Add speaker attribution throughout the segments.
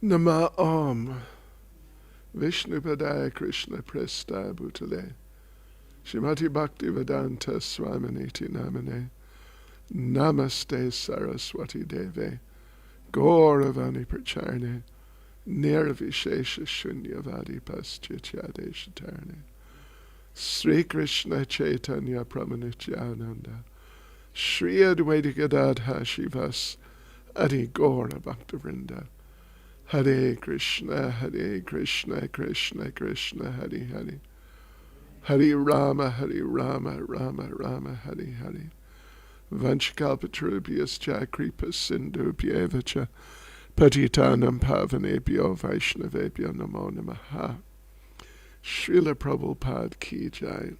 Speaker 1: Nama Om Vishnupadaya Krishna Presta Bhutale Shrimati Bhakti Vedanta Swaminiti Namane Namaste Saraswati Deve Gauravani Pracharne Nirvishesha Shunyavadi Paschityadeshatarne Sri Krishna Chaitanya Pramanityananda Shri Advaita Gadadha Shivas Adi Gaura Bhaktavrinda Hare Krishna Krishna Krishna Hare Hare Hare Rama Rama Rama Hare Hare Vanchakalpatarubhyascha kripa sindhubhyevacha patitanam pavanebhyo vaishnavebhyo namo namaha. Srila Prabhupada ki jai.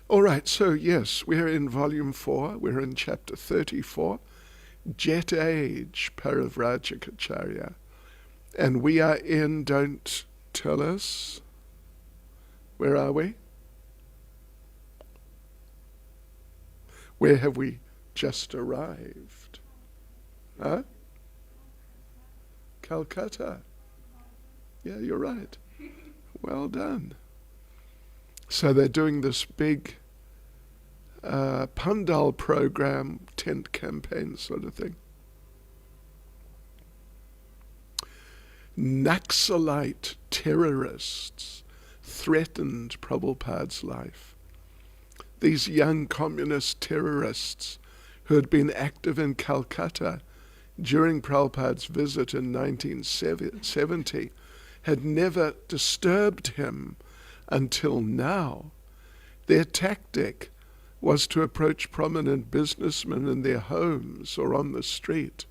Speaker 1: All right, so yes, we're in volume 4, we're in chapter 34, Jet Age, Parivrajikacharya. And we are in, don't tell us, where are we? Where have we just arrived? Huh? Calcutta. Yeah, you're right. Well done. So they're doing this big Pandal program, tent campaign sort of thing. Naxalite terrorists threatened Prabhupada's life. These young communist terrorists who had been active in Calcutta during Prabhupada's visit in 1970 had never disturbed him until now. Their tactic was to approach prominent businessmen in their homes or on the street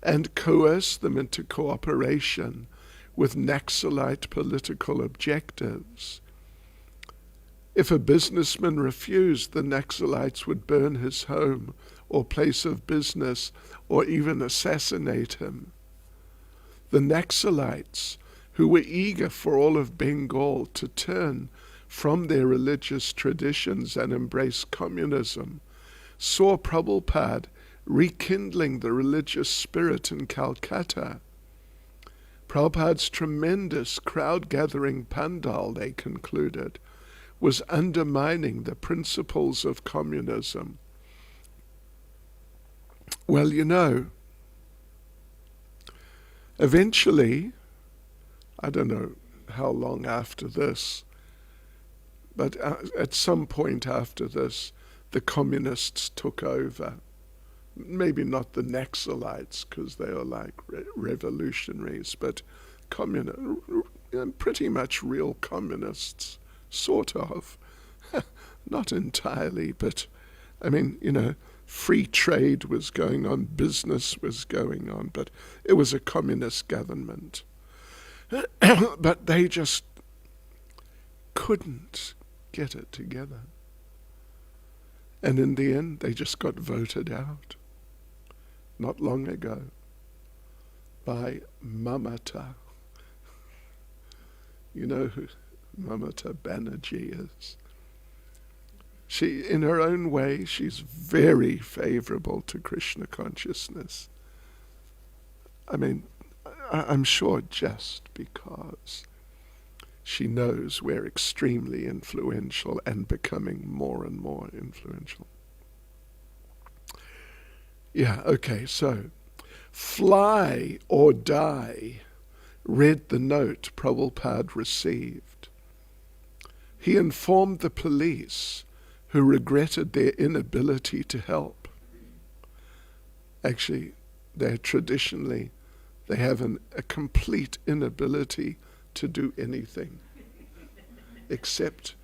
Speaker 1: and coerce them into cooperation with Naxalite political objectives. If a businessman refused, the Naxalites would burn his home or place of business or even assassinate him. The Naxalites, who were eager for all of Bengal to turn from their religious traditions and embrace communism, saw Prabhupada rekindling the religious spirit in Calcutta. Prabhupada's tremendous crowd-gathering pandal, they concluded, was undermining the principles of communism. Well, you know, eventually, I don't know how long after this, but at some point after this, the communists took over. Maybe not the Naxalites, because they are like revolutionaries, but pretty much real communists, sort of. Not entirely, but I mean, you know, free trade was going on, business was going on, but it was a communist government. But they just couldn't get it together. And in the end, they just got voted out, not long ago, by Mamata. You know who Mamata Banerjee is? She, in her own way, she's very favorable to Krishna consciousness. I mean, I'm sure just because she knows we're extremely influential and becoming more and more influential. Yeah, okay, so fly or die, read the note Prabhupada received. He informed the police, who regretted their inability to help. Actually, they have a complete inability to do anything except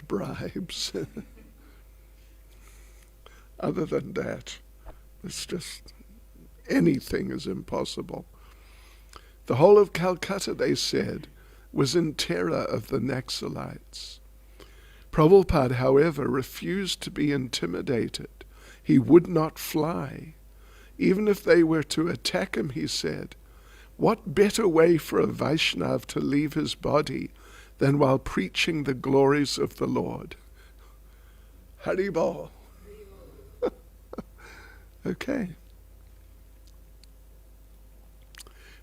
Speaker 1: bribes. Other than that, it's just anything is impossible. The whole of Calcutta, they said, was in terror of the Naxalites. Prabhupada, however, refused to be intimidated. He would not fly. Even if they were to attack him, he said, what better way for a Vaishnav to leave his body than while preaching the glories of the Lord. Haribol. Okay.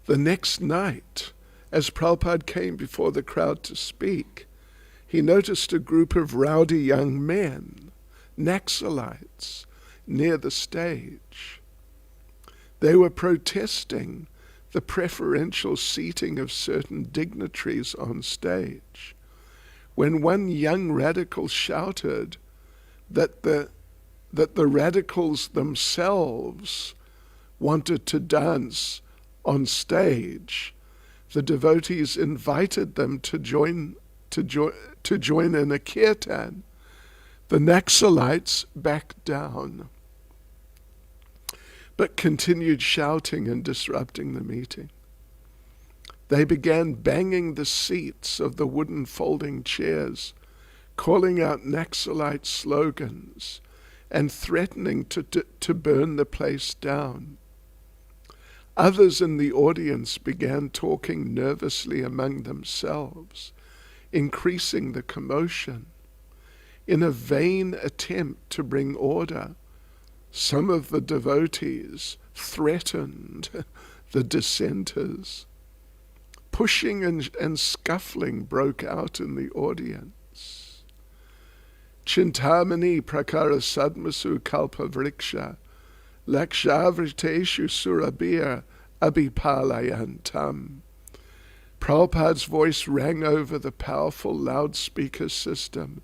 Speaker 1: The next night, as Prabhupada came before the crowd to speak, he noticed a group of rowdy young men, Naxalites, near the stage. They were protesting the preferential seating of certain dignitaries on stage, when one young radical shouted that the radicals themselves wanted to dance on stage. The devotees invited them to join in a kirtan. The Naxalites backed down, but continued shouting and disrupting the meeting. They began banging the seats of the wooden folding chairs, calling out Naxalite slogans and threatening to burn the place down. Others in the audience began talking nervously among themselves, increasing the commotion. In a vain attempt to bring order, some of the devotees threatened the dissenters. Pushing and scuffling broke out in the audience. Chintamani prakara sadmasu kalpa vriksha lakshavriteshu surabir abhipalayantam. Prabhupada's voice rang over the powerful loudspeaker system.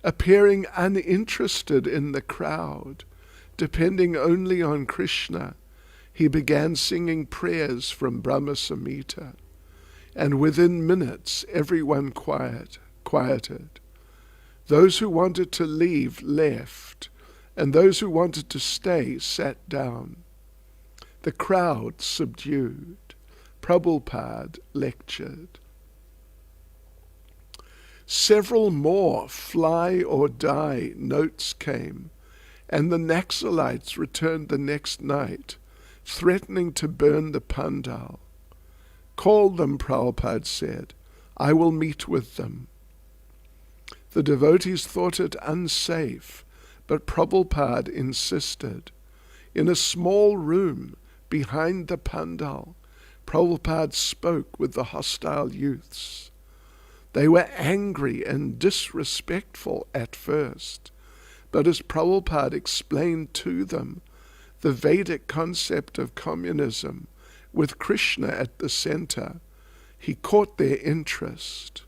Speaker 1: Appearing uninterested in the crowd, depending only on Krishna, he began singing prayers from Brahma Samhita, and within minutes everyone quieted. Those who wanted to leave left, and those who wanted to stay sat down. The crowd subdued. Prabhupada lectured. Several more fly or die notes came, and the Naxalites returned the next night, threatening to burn the pandal. Call them, Prabhupada said. I will meet with them. The devotees thought it unsafe, but Prabhupada insisted. In a small room behind the pandal, Prabhupada spoke with the hostile youths. They were angry and disrespectful at first, but as Prabhupada explained to them the Vedic concept of communism with Krishna at the center, he caught their interest.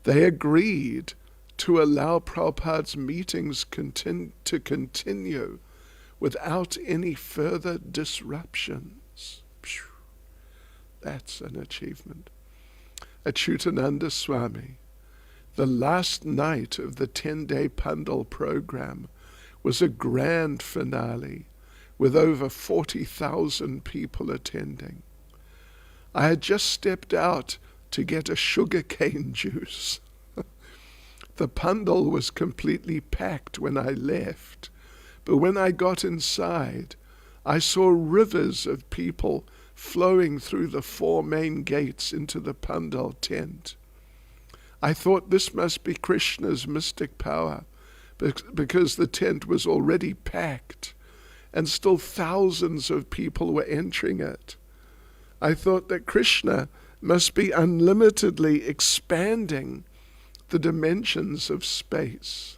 Speaker 1: They agreed to allow Prabhupada's meetings to continue without any further disruptions. That's an achievement. Achyutananda Swami, the last night of the 10-day Pandal program, was a grand finale with over 40,000 people attending. I had just stepped out to get a sugarcane juice. The Pandal was completely packed when I left, but when I got inside, I saw rivers of people flowing through the 4 main gates into the Pandal tent. I thought this must be Krishna's mystic power, because the tent was already packed, and still thousands of people were entering it. I thought that Krishna must be unlimitedly expanding the dimensions of space.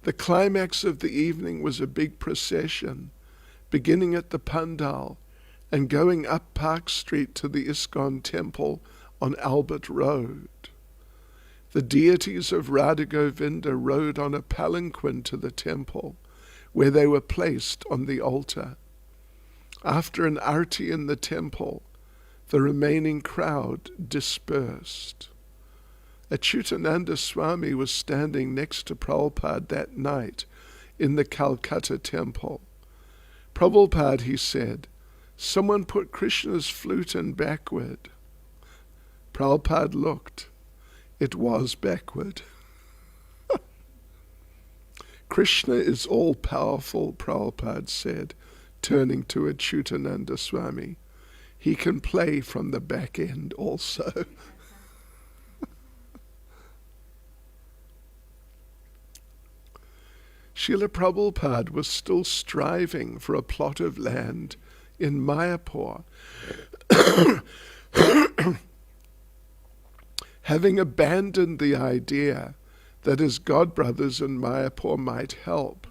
Speaker 1: The climax of the evening was a big procession, beginning at the Pandal and going up Park Street to the ISKCON temple on Albert Road. The deities of Radha Govinda rode on a palanquin to the temple, where they were placed on the altar. After an arti in the temple, the remaining crowd dispersed. Achyutananda Swami was standing next to Prabhupada that night in the Calcutta temple. Prabhupada, he said, someone put Krishna's flute in backward. Prabhupada looked. It was backward. Krishna is all-powerful, Prabhupada said, turning to Achyutananda Swami. he can play from the back end also. Srila Prabhupada was still striving for a plot of land in Mayapur, having abandoned the idea that his godbrothers in Mayapur might help.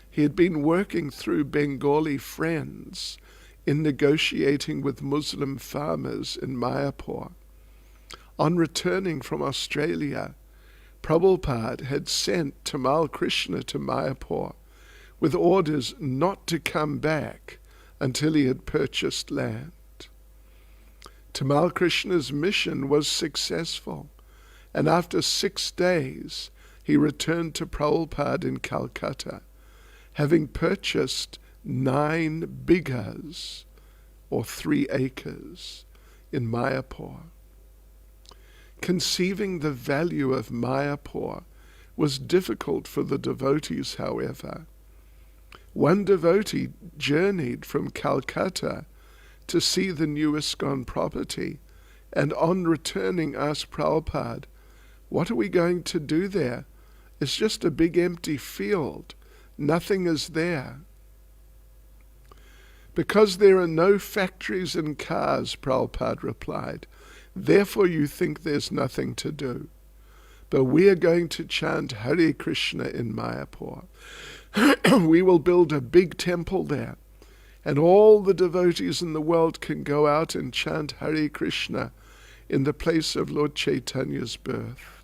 Speaker 1: He had been working through Bengali friends in negotiating with Muslim farmers in Mayapur. On returning from Australia, Prabhupada had sent Tamal Krishna to Mayapur with orders not to come back until he had purchased land. Tamal Krishna's mission was successful, and after 6 days he returned to Prabhupada in Calcutta, having purchased 9 bighas, or 3 acres, in Mayapur. Conceiving the value of Mayapur was difficult for the devotees, however. One devotee journeyed from Calcutta to see the new ISKCON property, and on returning asked Prabhupada, "What are we going to do there? It's just a big empty field. Nothing is there." "Because there are no factories and cars," Prabhupada replied, "therefore you think there's nothing to do. But we are going to chant Hare Krishna in Mayapur. We will build a big temple there, and all the devotees in the world can go out and chant Hare Krishna in the place of Lord Chaitanya's birth."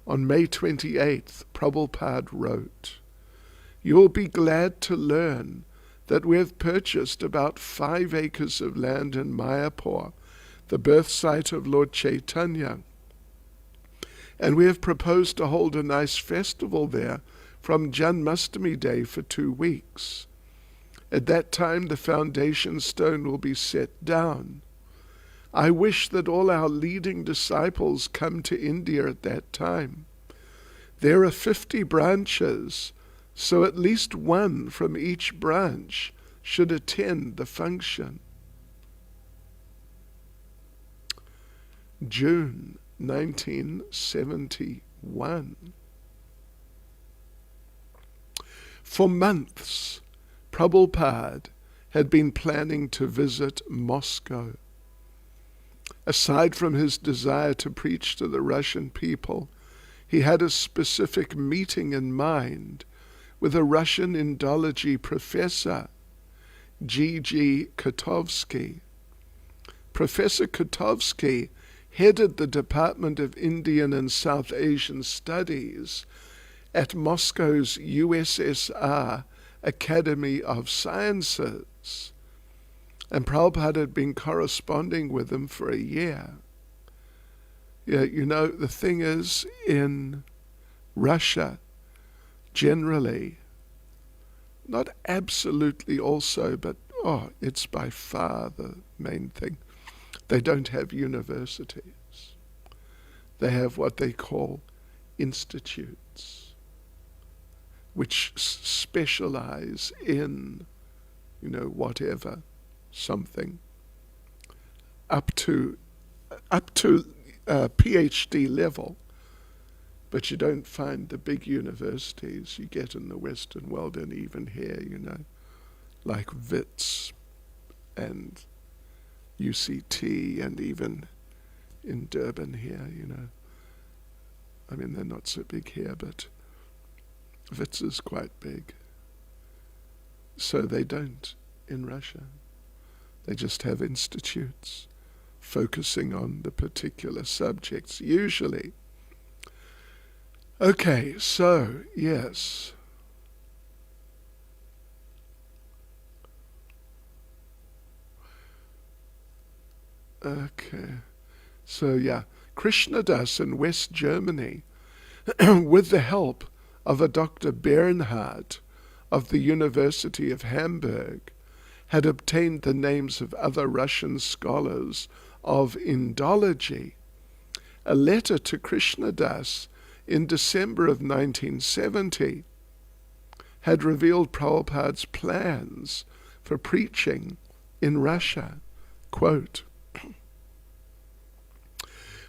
Speaker 1: On May 28th, Prabhupada wrote, "You will be glad to learn that we have purchased about 5 acres of land in Mayapur, the birth site of Lord Chaitanya, and we have proposed to hold a nice festival there from Janmashtami Day for 2 weeks. At that time the foundation stone will be set down. I wish that all our leading disciples come to India at that time. There are 50 branches, so at least one from each branch should attend the function." June 1971. For months, Prabhupada had been planning to visit Moscow. Aside from his desire to preach to the Russian people, he had a specific meeting in mind with a Russian Indology professor, G.G. Kotovsky. Professor Kotovsky headed the Department of Indian and South Asian Studies at Moscow's USSR Academy of Sciences, and Prabhupada had been corresponding with him for a year. Yeah, you know, the thing is, in Russia, generally, not absolutely also, but it's by far the main thing, they don't have universities. They have what they call institutes, which specialize in, whatever, something, up to PhD level. But you don't find the big universities you get in the Western world, and even here, like WITS and UCT, and even in Durban here, I mean, they're not so big here, but WITS is quite big. So they don't in Russia. They just have institutes focusing on the particular subjects, usually. Okay, so, yes. Okay, so Krishnadas in West Germany, with the help of a Dr. Bernhard of the University of Hamburg, had obtained the names of other Russian scholars of Indology. A letter to Krishnadas in December of 1970 had revealed Prabhupada's plans for preaching in Russia, quote,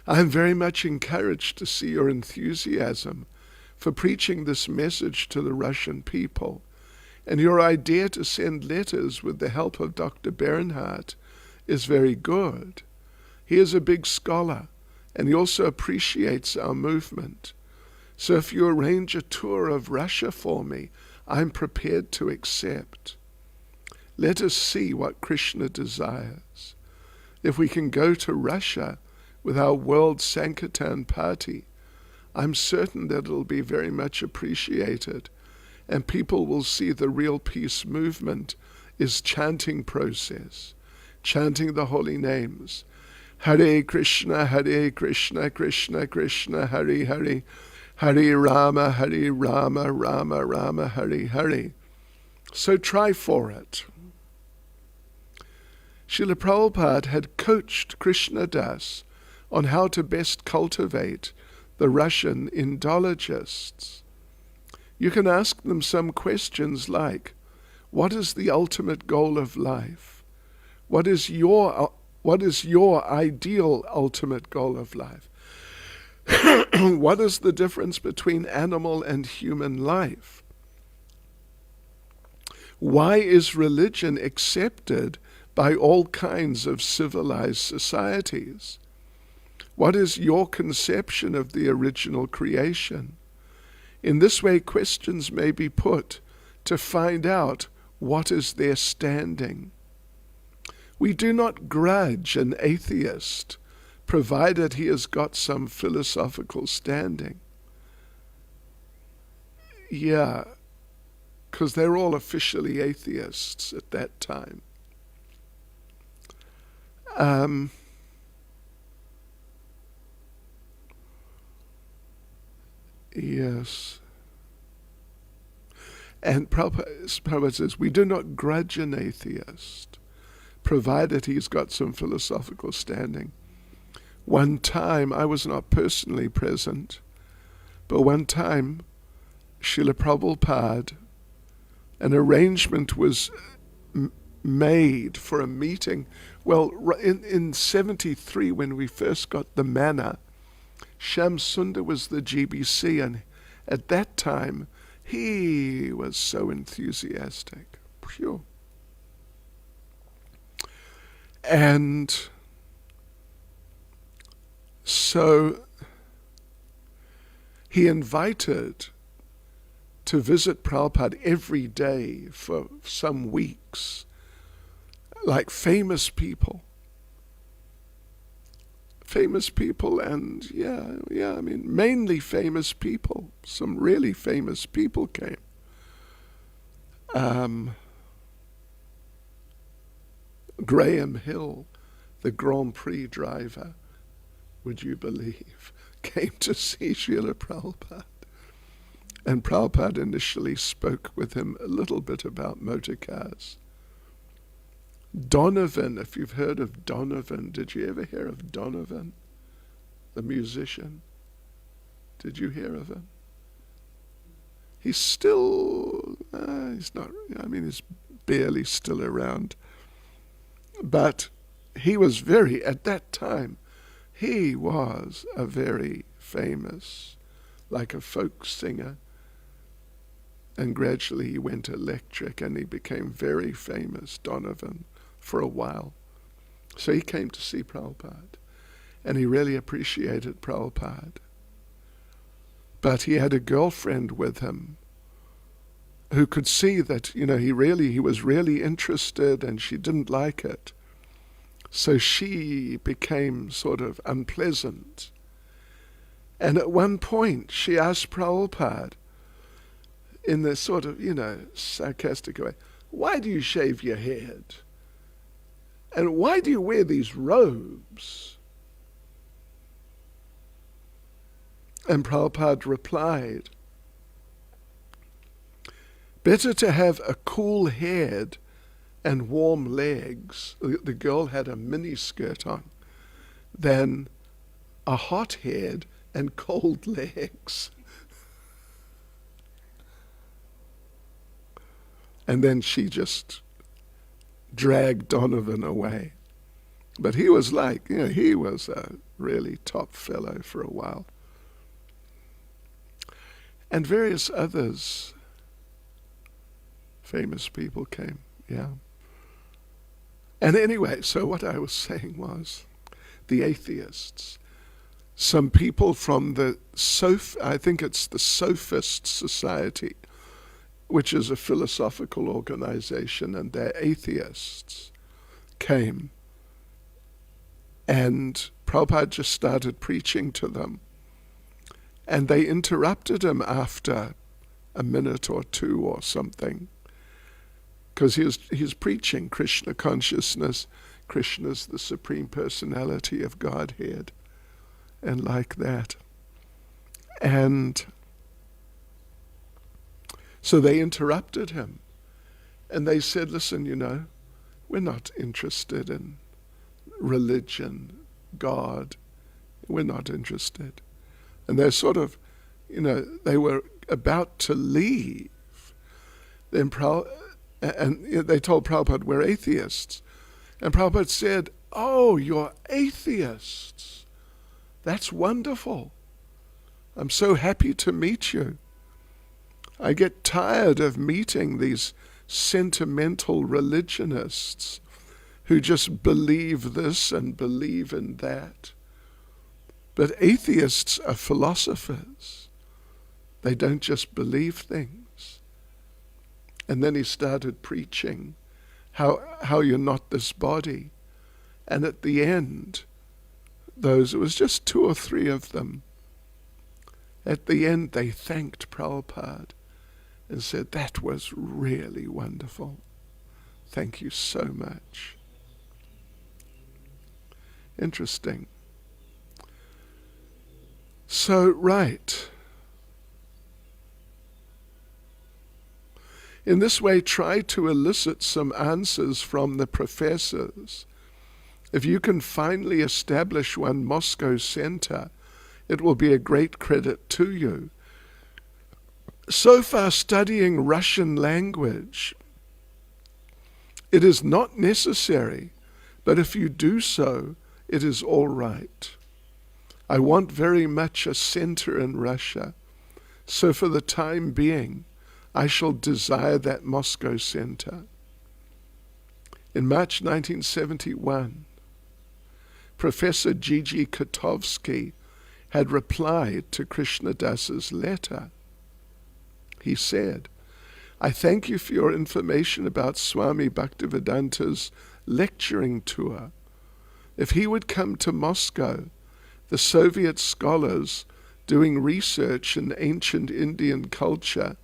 Speaker 1: "I am very much encouraged to see your enthusiasm for preaching this message to the Russian people, and your idea to send letters with the help of Dr. Bernhardt is very good. He is a big scholar, and he also appreciates our movement. So if you arrange a tour of Russia for me, I'm prepared to accept. Let us see what Krishna desires. If we can go to Russia with our World Sankirtan party, I'm certain that it'll be very much appreciated, and people will see the real peace movement is chanting process, chanting the holy names. Hare Krishna, Krishna Krishna, Hare Hare, Hare Rama, Rama Rama, Hare Hare. So try for it." Srila Prabhupada had coached Krishna Das on how to best cultivate the Russian Indologists. You can ask them some questions like, what is the ultimate goal of life? What is your ideal ultimate goal of life? What is the difference between animal and human life? Why is religion accepted by all kinds of civilized societies? What is your conception of the original creation? In this way, questions may be put to find out what is their standing. We do not grudge an atheist, provided he has got some philosophical standing. Yeah, because they're all officially atheists at that time. Yes. And Prabhupada says, we do not grudge an atheist, provided he's got some philosophical standing. One time, I was not personally present, but one time, Srila Prabhupada, an arrangement was made for a meeting. Well, in 73, when we first got the manna, Shyam Sundar was the GBC, and at that time, he was so enthusiastic. Phew. And so he invited to visit Prabhupada every day for some weeks, like famous people. Famous people, and I mean, mainly famous people. Some really famous people came. Graham Hill, the Grand Prix driver, would you believe, came to see Srila Prabhupada. And Prabhupada initially spoke with him a little bit about motor cars. Donovan, if you've heard of Donovan, did you ever hear of Donovan, the musician? Did you hear of him? He's still, he's not, I mean, he's barely still around. But he was at that time, he was a very famous, like a folk singer. And gradually he went electric and he became very famous, Donovan, for a while. So he came to see Prabhupada, and he really appreciated Prabhupada. But he had a girlfriend with him who could see that, he was really interested, and she didn't like it. So she became sort of unpleasant. And at one point she asked Prabhupada, in this sort of, sarcastic way, why do you shave your head? And why do you wear these robes? And Prabhupada replied, better to have a cool head and warm legs, the girl had a mini skirt on, than a hot head and cold legs. And then she just dragged Donovan away. But he was like, he was a really top fellow for a while. And various others, famous people came, yeah. And anyway, so what I was saying was, the atheists, some people from the I think it's the Sophist Society, which is a philosophical organization, and they're atheists, came. And Prabhupada just started preaching to them. And they interrupted him after a minute or two or something, because he's preaching Krishna consciousness. Krishna's the Supreme Personality of Godhead, and like that. And so they interrupted him. And they said, listen, we're not interested in religion, God. We're not interested. And they're sort of, they were about to leave. Then they told Prabhupada, we're atheists. And Prabhupada said, oh, you're atheists. That's wonderful. I'm so happy to meet you. I get tired of meeting these sentimental religionists who just believe this and believe in that. But atheists are philosophers. They don't just believe things. And then he started preaching how you're not this body. And at the end, it was just 2 or 3 of them. At the end, they thanked Prabhupada and said, that was really wonderful. Thank you so much. Interesting. So, right. In this way, try to elicit some answers from the professors. If you can finally establish one Moscow center, it will be a great credit to you. So far, studying Russian language, it is not necessary, but if you do so, it is all right. I want very much a center in Russia, so for the time being, I shall desire that Moscow center. In March 1971, Professor Gigi Kotovsky had replied to Krishnadas's letter. He said, I thank you for your information about Swami Bhaktivedanta's lecturing tour. If he would come to Moscow, the Soviet scholars doing research in ancient Indian culture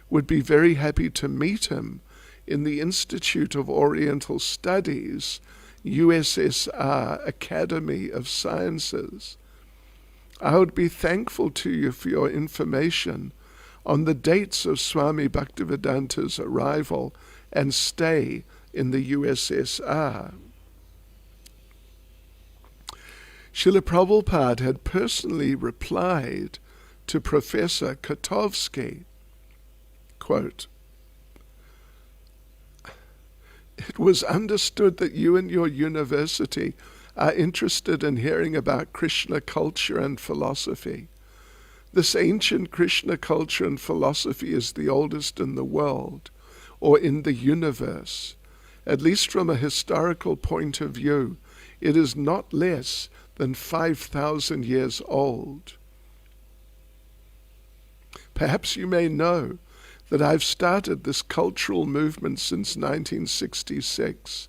Speaker 1: would be very happy to meet him in the Institute of Oriental Studies, USSR Academy of Sciences. I would be thankful to you for your information on the dates of Swami Bhaktivedanta's arrival and stay in the USSR. Srila Prabhupada had personally replied to Professor Kotovsky, quote, it was understood that you and your university are interested in hearing about Krishna culture and philosophy. This ancient Krishna culture and philosophy is the oldest in the world, or in the universe. At least from a historical point of view, it is not less than 5,000 years old. Perhaps you may know that I've started this cultural movement since 1966,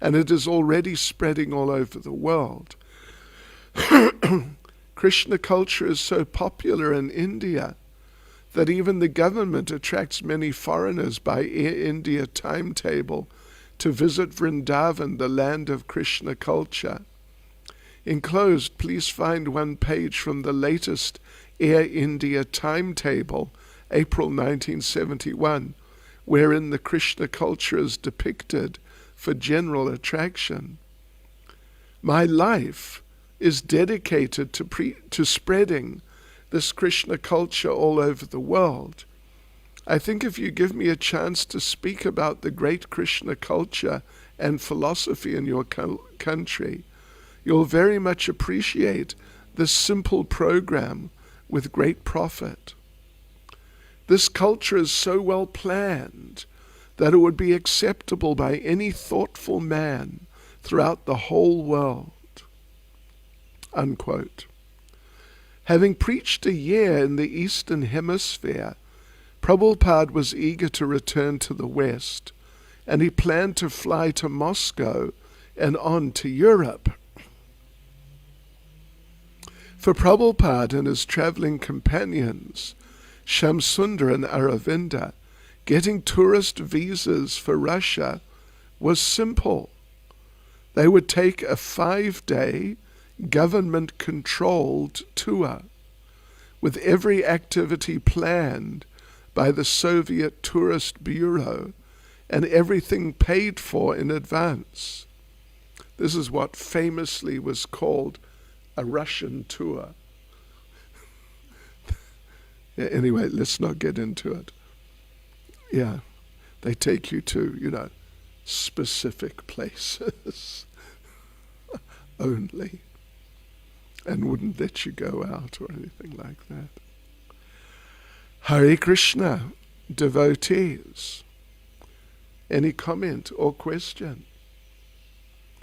Speaker 1: and it is already spreading all over the world. Krishna culture is so popular in India that even the government attracts many foreigners by Air India timetable to visit Vrindavan, the land of Krishna culture. Enclosed, please find one page from the latest Air India timetable, April 1971, wherein the Krishna culture is depicted for general attraction. My life is dedicated to spreading this Krishna culture all over the world. I think if you give me a chance to speak about the great Krishna culture and philosophy in your country, you'll very much appreciate this simple program with great profit. This culture is so well planned that it would be acceptable by any thoughtful man throughout the whole world." Unquote. Having preached a year in the Eastern Hemisphere, Prabhupada was eager to return to the West, and he planned to fly to Moscow and on to Europe. For Prabhupada and his traveling companions, Shamsundar and Aravinda, getting tourist visas for Russia was simple. They would take a 5-day government-controlled tour with every activity planned by the Soviet Tourist Bureau and everything paid for in advance. This is what famously was called a Russian tour. Yeah, anyway, let's not get into it. Yeah, they take you to, specific places only, and wouldn't let you go out or anything like that. Hare Krishna, devotees. Any comment or question?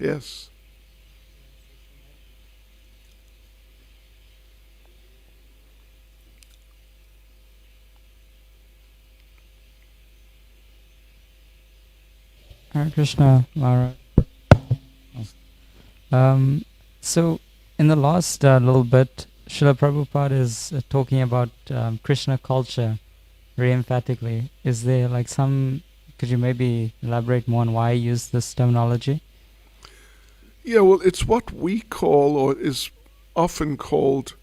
Speaker 1: Yes.
Speaker 2: Hare Krishna, Maharaj. So, in the last little bit, Srila Prabhupada is talking about Krishna culture very emphatically. Is there could you maybe elaborate more on why he used this terminology?
Speaker 1: Yeah, well, it's what we call, or is often called,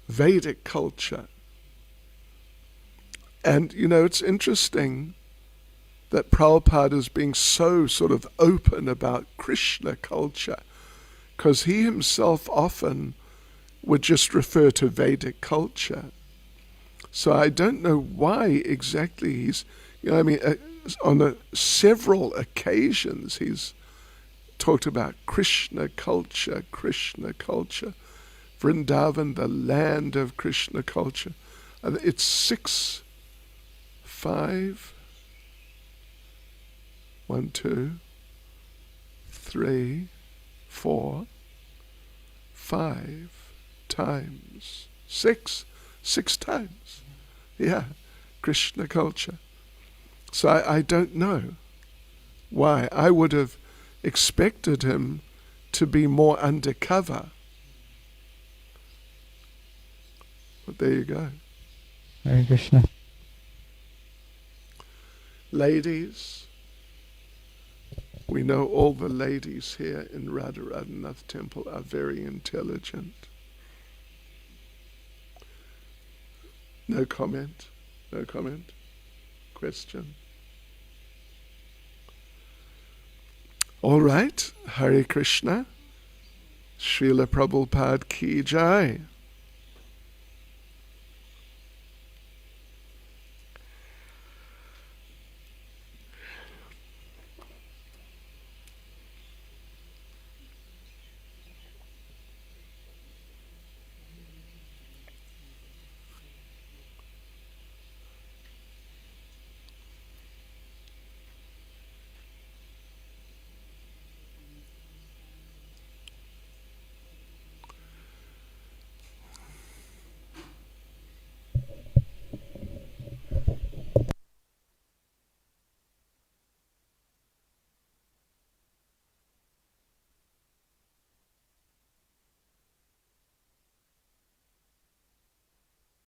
Speaker 1: Vedic culture. And, it's interesting that Prabhupada is being so sort of open about Krishna culture, because he himself often would just refer to Vedic culture. So I don't know why exactly he's, on several occasions he's talked about Krishna culture, Vrindavan, the land of Krishna culture. It's 6, 5, 1, 2, 3, 4, 5 times. 6 times. Yeah, Krishna culture. So I don't know why. I would have expected him to be more undercover. But there you go.
Speaker 2: Hare Krishna.
Speaker 1: Ladies, we know all the ladies here in Radharanath Temple are very intelligent. No comment? No comment? Question? All right, Hare Krishna. Srila Prabhupada ki jai.